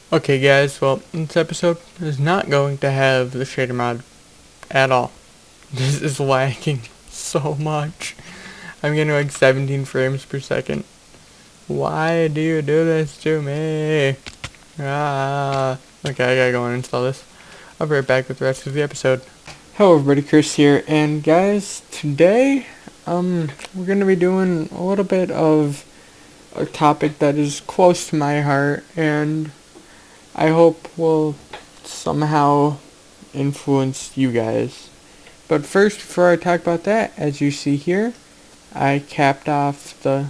Okay guys, well, this episode is not going to have the shader mod at all. This is lagging so much. I'm getting like 17 frames per second. Why do you do this to me? Okay, I gotta go and install this. I'll be right back with the rest of the episode. Hello everybody, Chris here, and guys, today, we're gonna be doing a little bit of a topic that is close to my heart, and I hope will somehow influence you guys. But first, before I talk about that, as you see here, I capped off the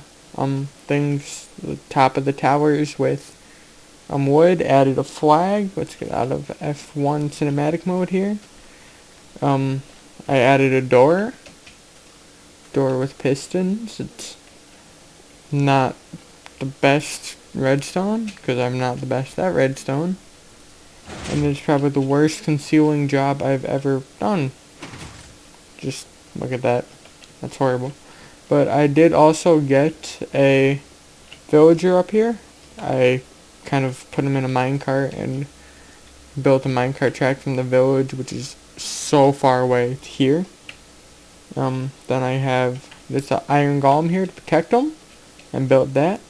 things, the top of the towers with wood, added a flag. Let's get out of F1 cinematic mode here. I added a door with pistons. It's not the best redstone, because I'm not the best at redstone. And it's probably the worst concealing job I've ever done. Just look at that. That's horrible. But I did also get a villager up here. I kind of put him in a minecart and built a minecart track from the village, which is so far away to here. Then I have this iron golem here to protect him, and built that.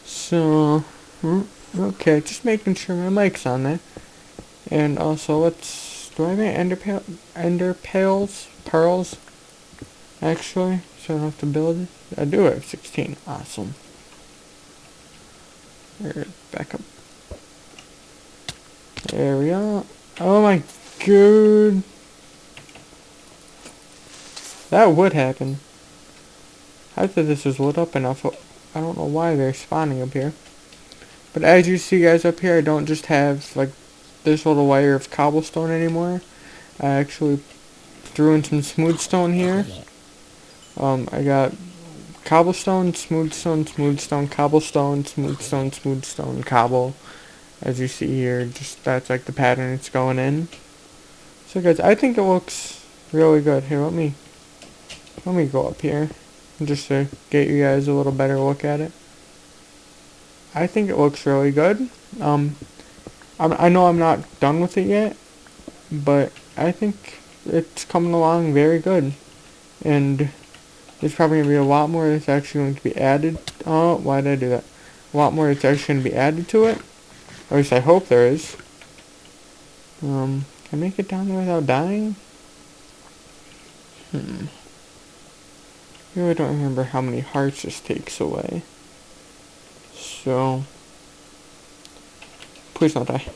So, okay, just making sure my mic's on there. And also, do I have any ender pearls, actually, so I don't have to build it? I do have 16, awesome. Back up. There we go. Oh my god. That would happen. I thought this was lit up enough. I don't know why they're spawning up here. But as you see guys up here, I don't just have like this little layer of cobblestone anymore. I actually threw in some smooth stone here. I got cobblestone, smooth stone, cobblestone, smooth stone, cobble. As you see here, just that's like the pattern it's going in. So guys, I think it looks really good. Here, let me go up here just to get you guys a little better look at it. I think it looks really good. I know I'm not done with it yet, but I think it's coming along very good. And there's probably going to be a lot more that's actually going to be added. Oh, why did I do that? A lot more that's actually going to be added to it. At least I hope there is. Can I make it down there without dying? I really don't remember how many hearts this takes away. So, please don't die.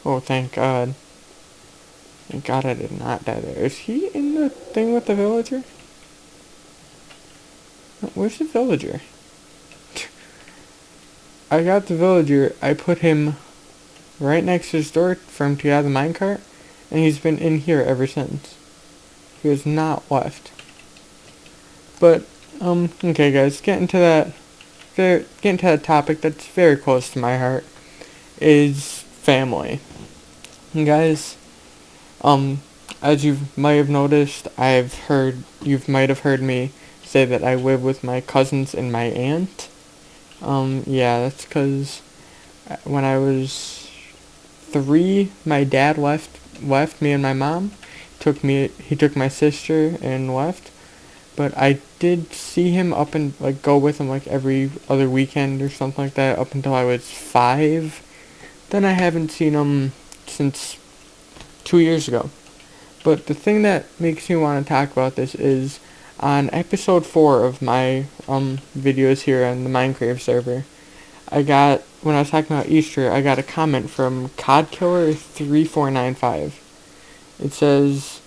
Oh, thank God. Thank God I did not die there. Is he in the thing with the villager? Where's the villager? I got the villager. I put him right next to his door for him to get out of the minecart, and he's been in here ever since. He has not left. But, okay guys, getting to that topic that's very close to my heart, is family. And guys, as you might have noticed, you might have heard me say that I live with my cousins and my aunt. Yeah, that's because when I was 3, my dad left me and my mom. He took my sister and left. But I did see him up and like go with him like every other weekend or something like that up until I was 5. Then I haven't seen him since 2 years ago. But the thing that makes me want to talk about this is on episode 4 of my videos here on the MineCrave server, when I was talking about Easter, I got a comment from CodKiller3495. It says,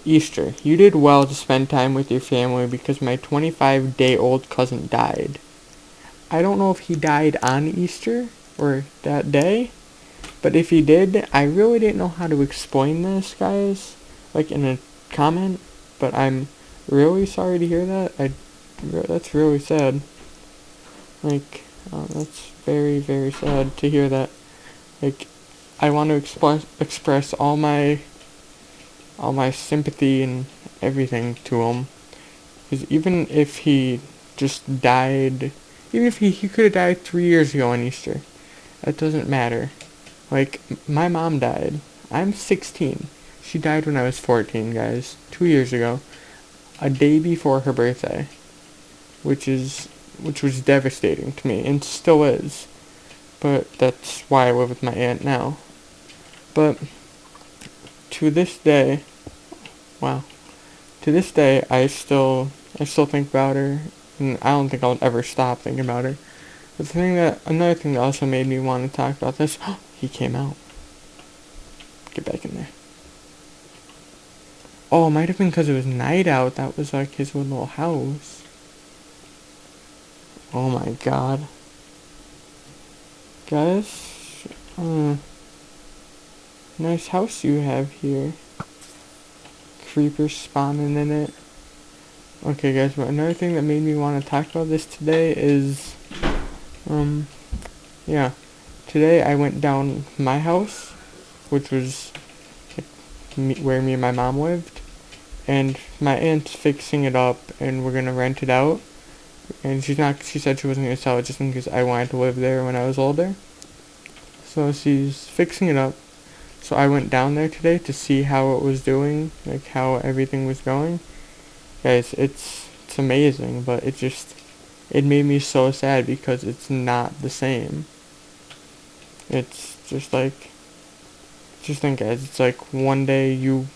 Easter, you did well to spend time with your family because my 25-day-old cousin died. I don't know if he died on Easter or that day, but if he did, I really didn't know how to explain this, guys, like in a comment, but I'm really sorry to hear that. That's really sad. Like, that's very, very sad to hear that. Like, I want to express all my sympathy and everything to him. Because even if he just died, even if he could have died 3 years ago on Easter, It doesn't matter. Like, my mom died. I'm 16. She died when I was 14, guys. 2 years ago. A day before her birthday. Which was devastating to me, and still is. But that's why I live with my aunt now. But to this day, wow. To this day, I still think about her, and I don't think I'll ever stop thinking about her. But another thing that also made me want to talk about this, he came out. Get back in there. Oh, it might have been because it was night out. That was like his little house. Oh my god. Guys, nice house you have here. Creepers spawning in it. Okay guys, but another thing that made me want to talk about this today is, yeah. Today I went down my house, which was where me and my mom lived, and my aunt's fixing it up, and we're gonna rent it out. And she said she wasn't gonna sell it just in case I wanted to live there when I was older. So she's fixing it up. So I went down there today to see how it was doing, like how everything was going. Guys, it's amazing, but it made me so sad because it's not the same. It's just like, just think guys, it's like one day you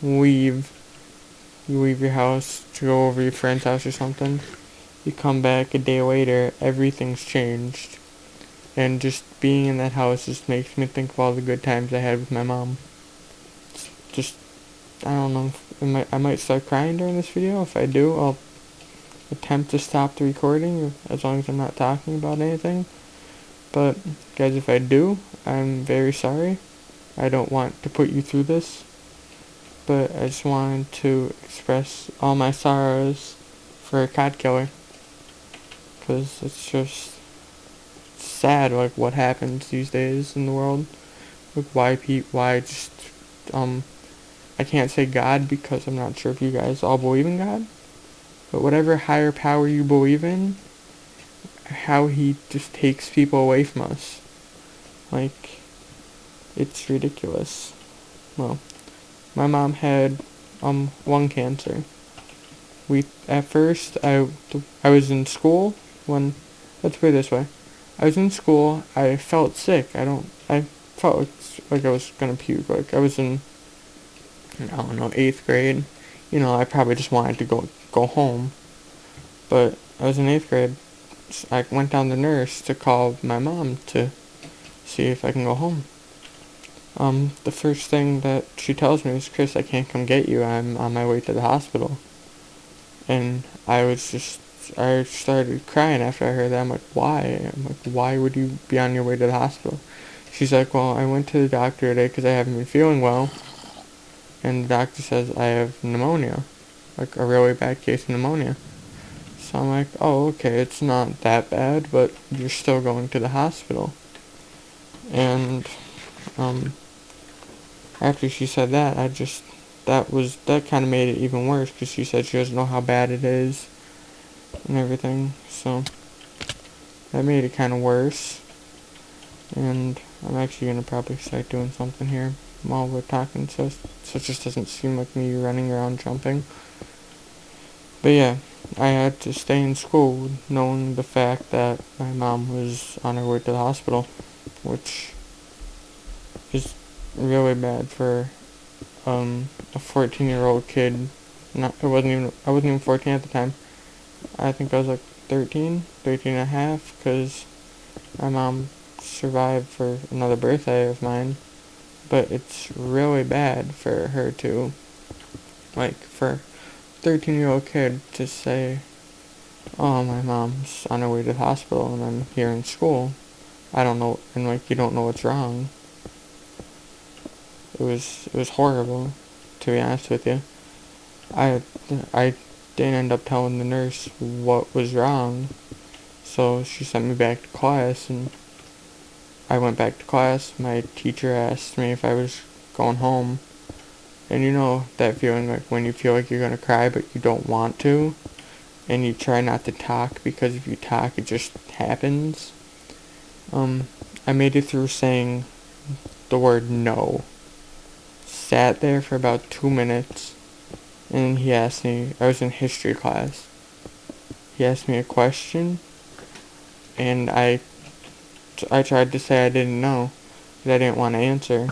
leave your house to go over your friend's house or something. You come back a day later, everything's changed. And just being in that house just makes me think of all the good times I had with my mom. It's just, I don't know, I might start crying during this video. If I do, I'll attempt to stop the recording as long as I'm not talking about anything. But guys, if I do, I'm very sorry. I don't want to put you through this. But I just wanted to express all my sorrows for a cat killer. Because it's just sad, like, what happens these days in the world. Like, why just, I can't say God because I'm not sure if you guys all believe in God. But whatever higher power you believe in, how he just takes people away from us. Like, it's ridiculous. Well, my mom had, lung cancer. At first, I was in school when, let's put it this way. I was in school, I felt sick. I felt like I was gonna puke. Like, I was in, I don't know, 8th grade. You know, I probably just wanted to go home. But I was in 8th grade. So I went down the nurse to call my mom to see if I can go home. The first thing that she tells me is, Chris, I can't come get you. I'm on my way to the hospital. And I started crying after I heard that. I'm like, why? I'm like, why would you be on your way to the hospital? She's like, well, I went to the doctor today because I haven't been feeling well. And the doctor says I have pneumonia. Like, a really bad case of pneumonia. So I'm like, oh, okay, it's not that bad, but you're still going to the hospital. And, after she said that, that kind of made it even worse, because she said she doesn't know how bad it is, and everything, so, that made it kind of worse. And I'm actually going to probably start doing something here while we're talking, so it just doesn't seem like me running around jumping. But yeah, I had to stay in school knowing the fact that my mom was on her way to the hospital, which is really bad for a 14-year-old kid. I wasn't even 14 at the time. I think I was like 13 and a half, because my mom survived for another birthday of mine. But it's really bad for her to, like, for 13-year-old kid to say, oh, my mom's on her way to the hospital and I'm here in school. I don't know, and like, you don't know what's wrong. It was horrible, to be honest with you. I didn't end up telling the nurse what was wrong, so she sent me back to class, and I went back to class. My teacher asked me if I was going home. And you know that feeling, like when you feel like you're gonna cry but you don't want to, and you try not to talk because if you talk it just happens. I I made it through saying the word no. Sat there for about 2 minutes, and he asked me, I was in history class. He asked me a question, and I tried to say I didn't know, because I didn't want to answer,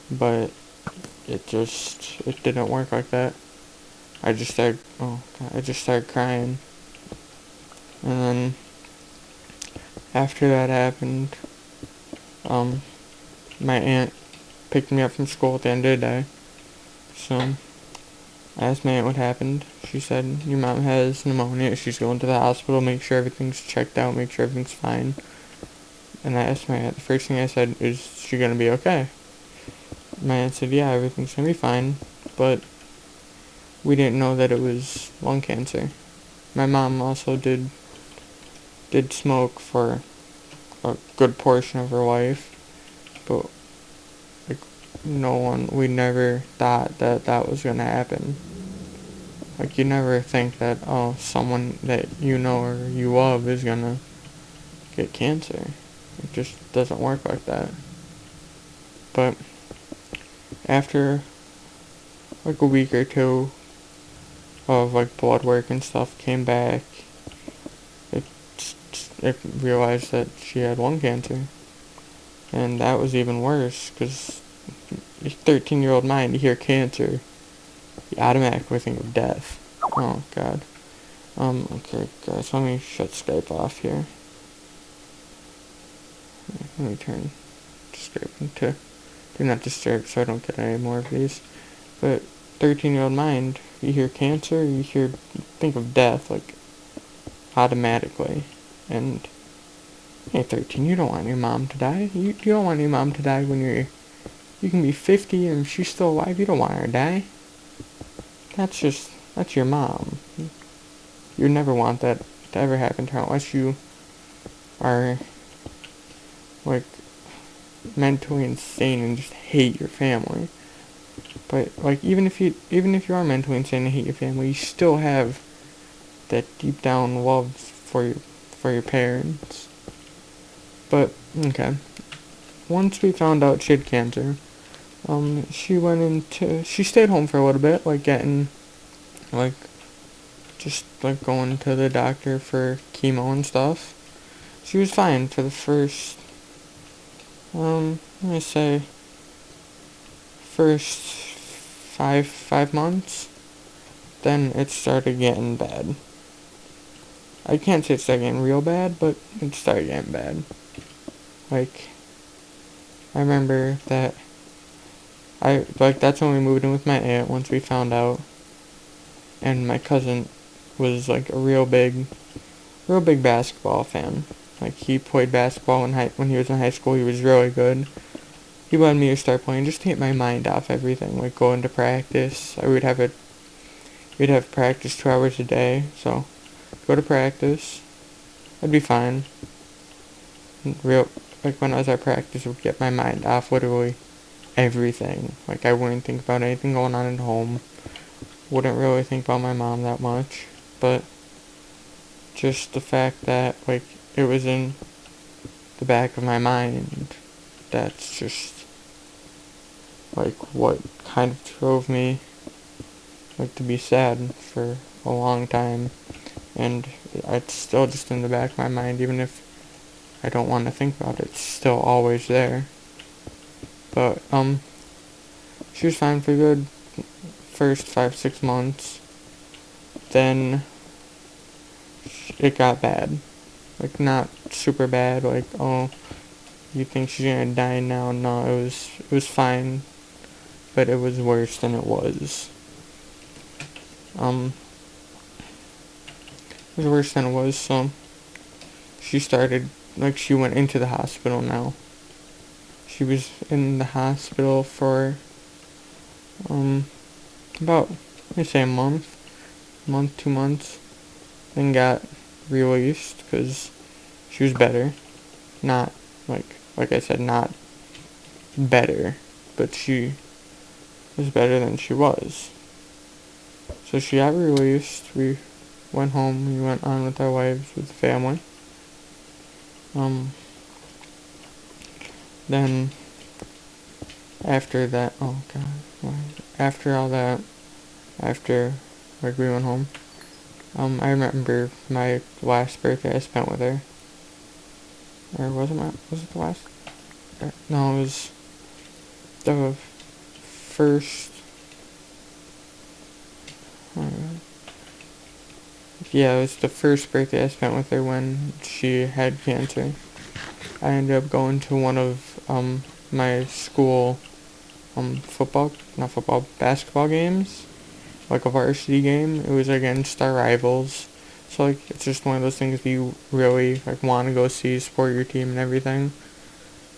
but it didn't work like that. I just started crying, and then after that happened, my aunt picked me up from school at the end of the day. So I asked my aunt what happened. She said, your mom has pneumonia. She's going to the hospital. Make sure everything's checked out. Make sure everything's fine. And I asked my aunt, the first thing I said, is she going to be okay? My aunt said, yeah, everything's going to be fine. But we didn't know that it was lung cancer. My mom also did smoke for a good portion of her life. But we never thought that was going to happen. Like, you never think that, someone that you know or you love is going to get cancer. It just doesn't work like that. But after, like, a week or two of, like, blood work and stuff came back, it realized that she had lung cancer. And that was even worse, because your 13-year-old mind, you hear cancer, you automatically think of death. Oh, God. Okay, guys, let me shut Skype off here. Let me turn Skype into do not disturb so I don't get any more of these. But 13-year-old mind, you hear cancer, think of death, like, automatically. And, hey, 13, you don't want your mom to die. You don't want your mom to die when you can be 50 and she's still alive. You don't want her to die. That's your mom. You never want that to ever happen to her unless you are, like, mentally insane and just hate your family. But, like, even if you are mentally insane and hate your family, you still have that deep down love for your parents. But, okay. Once we found out she had cancer, she stayed home for a little bit, like, getting, like, just, like, going to the doctor for chemo and stuff. She was fine for the first, first five months. Then it started getting bad. I can't say it started getting real bad, but it started getting bad. Like, I remember that that's when we moved in with my aunt once we found out. And my cousin was, like, a real big basketball fan. Like, he played basketball when he was in high school. He was really good. He wanted me to start playing just to get my mind off everything. Like, going to practice. We'd have practice 2 hours a day. So, go to practice. I'd be fine. Like, when I was at practice, it would get my mind off literally everything. Like, I wouldn't think about anything going on at home. Wouldn't really think about my mom that much. But just the fact that, like, it was in the back of my mind, that's just, like, what kind of drove me, like, to be sad for a long time. And it's still just in the back of my mind, even if I don't want to think about it. It's still always there. But, she was fine for a good first 5-6 months. Then it got bad. Like, not super bad, like, oh, you think she's gonna die now? No, it was fine, but it was worse than it was. It was worse than it was, so she went into the hospital now. She was in the hospital for, about, let's say a month, 2 months, then got released because she was better. Not, like I said, not better, but she was better than she was. So she got released. We went home. We went on with our lives, with the family. then after that, oh god, after all that, after like we went home, I remember my last birthday I spent with her. Or was it the last? No, it was the first, oh, yeah, it was the first birthday I spent with her when she had cancer. I ended up going to one of, my school, basketball games, like a varsity game. It was against our rivals. So, like, it's just one of those things that you really, like, want to go see, support your team and everything.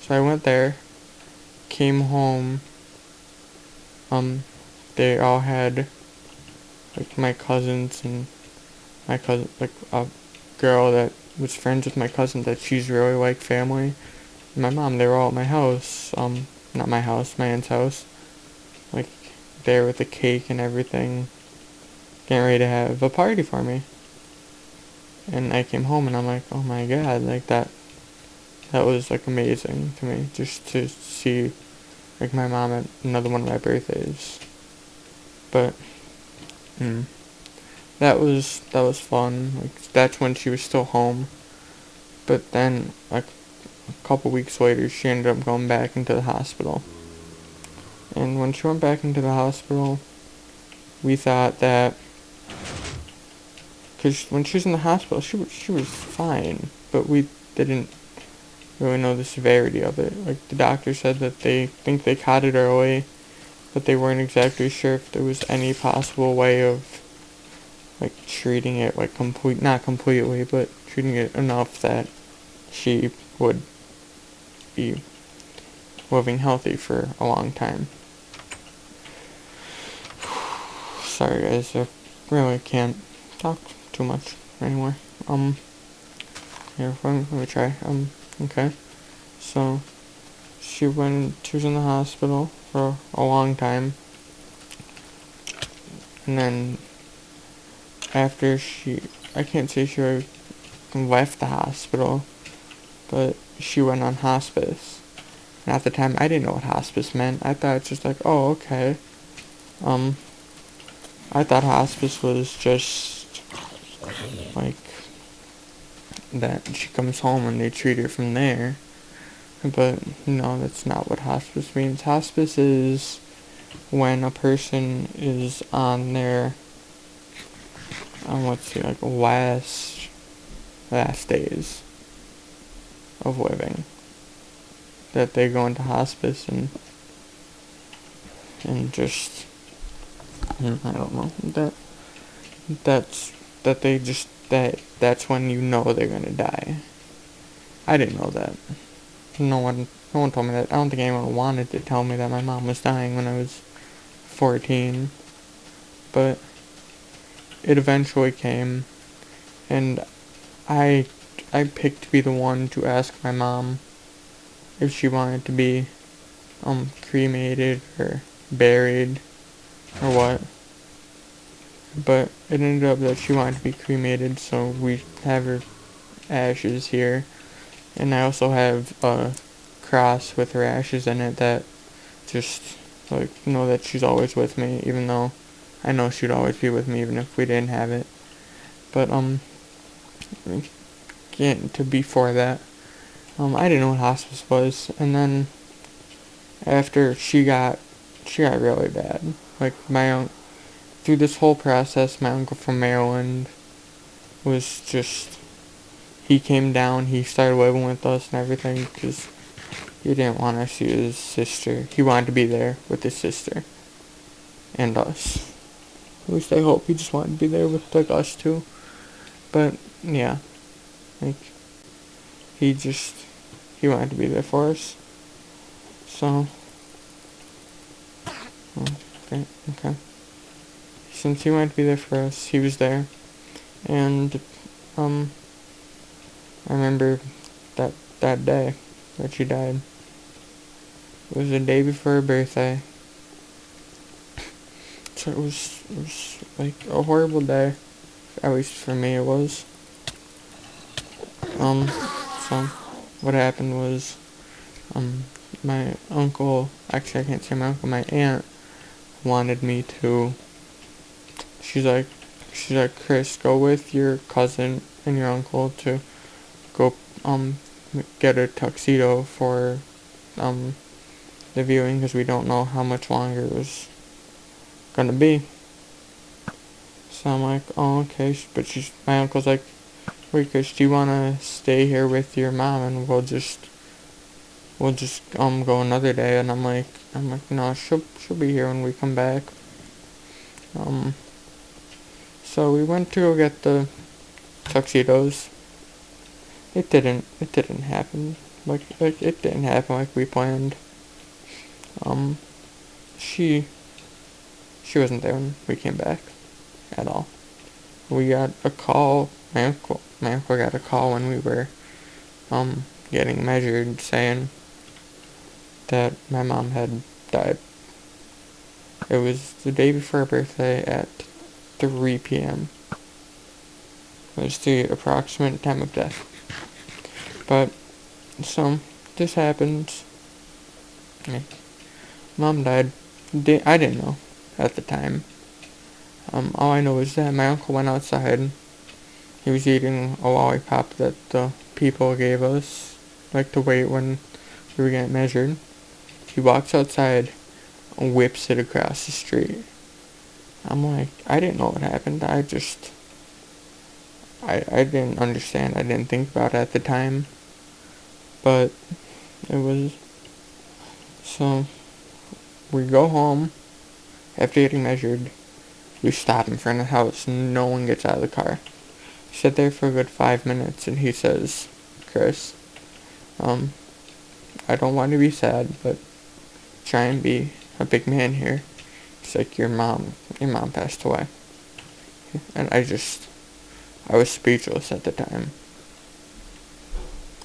So I went there, came home, they all had, like, my cousins and my cousin, like, a girl that was friends with my cousin that she's really like family. And my mom, they were all at my house, not my house, my aunt's house, like, there with the cake and everything, getting ready to have a party for me. And I came home and I'm like, oh my god, like, that was, like, amazing to me, just to see, like, my mom at another one of my birthdays. But, that was fun. Like, that's when she was still home. But then, like, a couple weeks later, she ended up going back into the hospital. And when she went back into the hospital, we thought that, because when she was in the hospital, she was fine, but we didn't really know the severity of it. Like, the doctor said that they think they caught it early, but they weren't exactly sure if there was any possible way of, like, treating it, like, not completely, but treating it enough that she would be living healthy for a long time. Sorry guys, I really can't talk too much anymore. Here, let me try. Okay. So, she was in the hospital for a long time. And then, after I can't say she left the hospital, but she went on hospice. And at the time, I didn't know what hospice meant. I thought it's just like, oh, okay. I thought hospice was just, like, that she comes home and they treat her from there. But, no, that's not what hospice means. Hospice is when a person is on their, let's see, like, last days of living, that they go into hospice and just, I don't know, that's when you know they're gonna die. I didn't know that. No one told me that. I don't think anyone wanted to tell me that my mom was dying when I was 14, but it eventually came, and I picked to be the one to ask my mom if she wanted to be cremated or buried or what. But it ended up that she wanted to be cremated, so we have her ashes here. And I also have a cross with her ashes in it that just, like, know that she's always with me, even though I know she'd always be with me even if we didn't have it. But, to before that, I didn't know what hospice was, and then after she got really bad. Like, through this whole process, my uncle from Maryland was just, he came down, he started living with us and everything, because he didn't want to see his sister. He wanted to be there with his sister and us. At least I hope he just wanted to be there with, like, us too. But, yeah, like, he wanted to be there for us. So, okay. Since he wanted to be there for us, he was there. And, I remember that day that she died. It was the day before her birthday. So it was like a horrible day. At least for me it was. So what happened was, my uncle, actually I can't say my uncle, my aunt wanted me to, she's like, Chris, go with your cousin and your uncle to go, get a tuxedo for, the viewing, because we don't know how much longer it was gonna be. So I'm like, oh, okay, but my uncle's like, wait, Chris, do you wanna stay here with your mom and we'll just go another day? And I'm like, no, she'll be here when we come back. So we went to go get the tuxedos. It didn't happen. It didn't happen like we planned. Um, she wasn't there when we came back at all. We got a call. My uncle got a call when we were getting measured, saying that my mom had died. It was the day before her birthday at 3 p.m. It was the approximate time of death. But, so, this happens. Like, mom died. I didn't know at the time. All I know is that my uncle went outside. He was eating a lollipop that the people gave us, like to wait when we were getting measured. He walks outside and whips it across the street. I'm like, I didn't know what happened. I didn't understand. I didn't think about it at the time. But it was, so we go home after getting measured. We stop in front of the house. No one gets out of the car. Sit there for a good 5 minutes, and he says, Chris, I don't want to be sad, but try and be a big man here. It's like your mom passed away. And I was speechless at the time.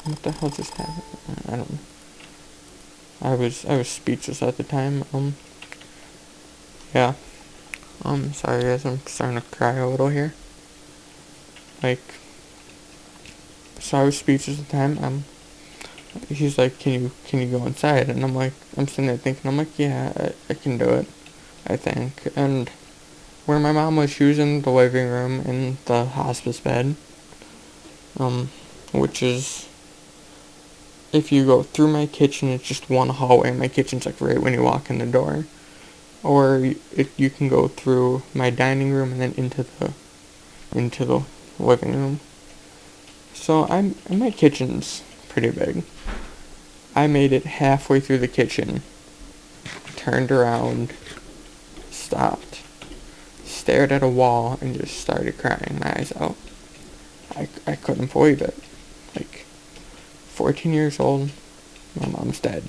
What the hell just happened? I don't know. I was speechless at the time. Yeah. Sorry guys, I'm starting to cry a little here. Like, so I was speechless at the time. He's like, can you go inside? And I'm sitting there thinking, I'm like, yeah, I can do it, I think. And where my mom was, she was in the living room in the hospice bed. Which is, if you go through my kitchen, it's just one hallway. My kitchen's like right when you walk in the door. Or you can go through my dining room and then into the living room. So my kitchen's pretty big. I made it halfway through the kitchen, turned around, stopped, stared at a wall, and just started crying my eyes out. I couldn't believe it. Like, 14 years old, my mom's dead.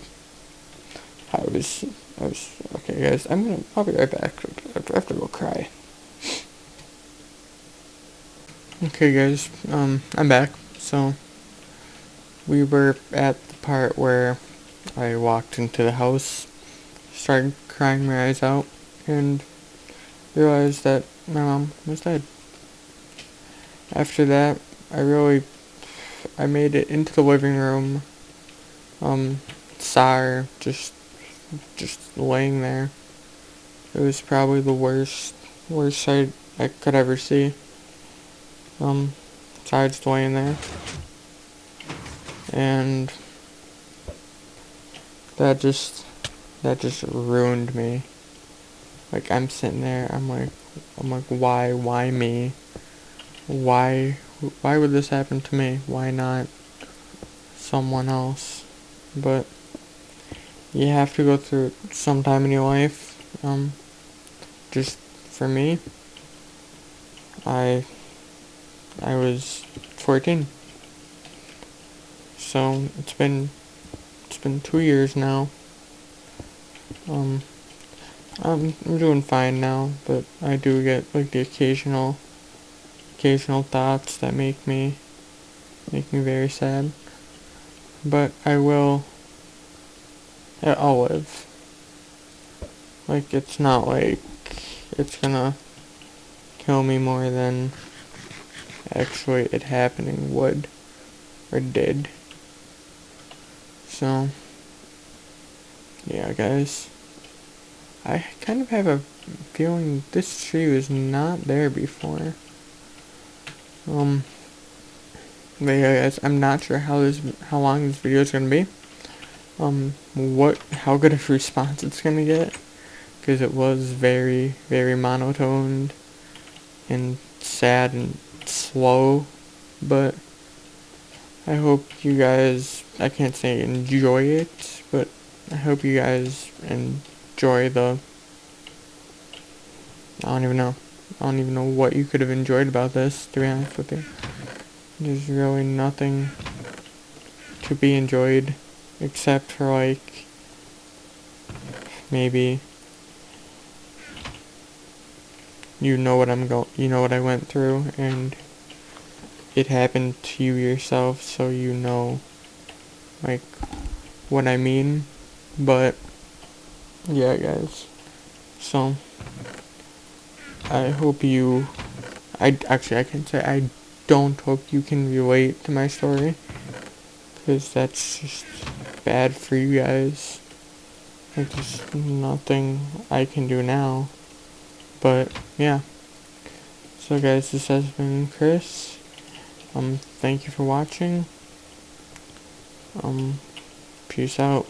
I was, okay guys, I'll be right back. I have to go cry. Okay guys, I'm back. So, we were at the part where I walked into the house, started crying my eyes out, and realized that my mom was dead. After that, I made it into the living room, saw her just laying there. It was probably the worst sight I could ever see. Saw her just laying there. And that just ruined me. Like, I'm sitting there, I'm like, why me? Why would this happen to me? Why not someone else? But you have to go through it sometime in your life. Just for me, I was 14. So it's been 2 years now. I'm doing fine now, but I do get like the occasional thoughts that make me very sad. But I'll live. Like, it's not like it's gonna kill me more than actually it happening would or did. So yeah, guys, I kind of have a feeling this tree was not there before. But yeah, guys, I'm not sure how long this video is gonna be. How good of a response it's gonna get, because it was very, very monotoned and sad and slow. But I hope you guys, I can't say enjoy it, but I hope you guys enjoy I don't even know. I don't even know what you could have enjoyed about this, to be honest with you. There's really nothing to be enjoyed, except for, like, maybe you know what I went through, and it happened to you yourself, so you know, like, what I mean. But yeah, guys, so I hope I can say I don't hope you can relate to my story, because that's just bad for you guys. Like, there's nothing I can do now. But yeah, so guys, this has been Chris. Thank you for watching. Peace out.